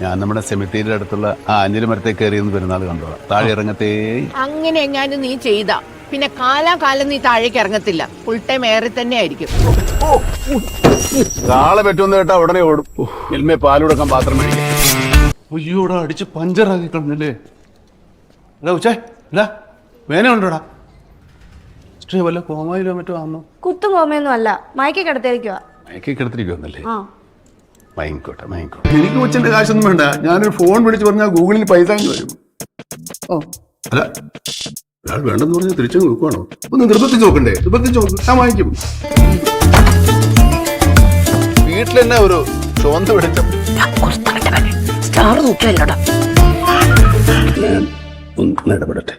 ഞാൻ നമ്മുടെ സെമിത്തേരിയുടെ അടുത്തുള്ള ആ അഞ്ഞിരി മരത്തെ കയറിയെന്ന് പെരുന്നാൾ കണ്ടോളാം. താഴെ ഇറങ്ങത്തേ. അങ്ങനെ എങ്ങാനും നീ ചെയ്ത പിന്നെ കാലാകാലം നീ താഴേക്ക് ഇറങ്ങത്തില്ല. ഫുൾ ടൈം ഏറി തന്നെ ആയിരിക്കും. നാളെ പറ്റുമെന്ന് കേട്ടാ ഉടനെ ഓടും. എൽമേ പാലുകൊടുക്കാൻ പാത്രം മേടിക്കും. അയ്യോടാ, അടിച്ച് പഞ്ചറാക്കി കളഞ്ഞല്ലേ. അല്ല ഉച്ചേ, അല്ല വേന ഉണ്ടോടാ? വല്ല കോമായിലോ മറ്റോ ആണോ? കുത്തും കോമയൊന്നും അല്ല, മയക്കി കിടത്തിരിക്കുക. മയക്കി കിടത്തിരിക്കുവന്നല്ലേ? മയങ്കോട്ടെ മയങ്കോട്ടെ. എനിക്ക് കൊച്ചിന്റെ കാശൊന്നും വേണ്ട. ഞാനൊരു ഫോൺ വിളിച്ച് പറഞ്ഞാൽ ഗൂഗിളിൽ പൈസ വരും. അല്ല ഒരാൾ വേണ്ടെന്ന് പറഞ്ഞാൽ തിരിച്ചു നോക്കുവാണോ? ഒന്ന് നിർബന്ധിച്ച് നോക്കണ്ടേ? നിർബന്ധിച്ച് നോക്കും, ഞാൻ വാങ്ങിക്കും. വീട്ടിൽ തന്നെ ഒരു ചുവന്ത് പിടിച്ച സ്റ്റാർ നോക്കിയല്ലോടാ. ഞാൻ ഒന്ന് ഇടപെടട്ടെ.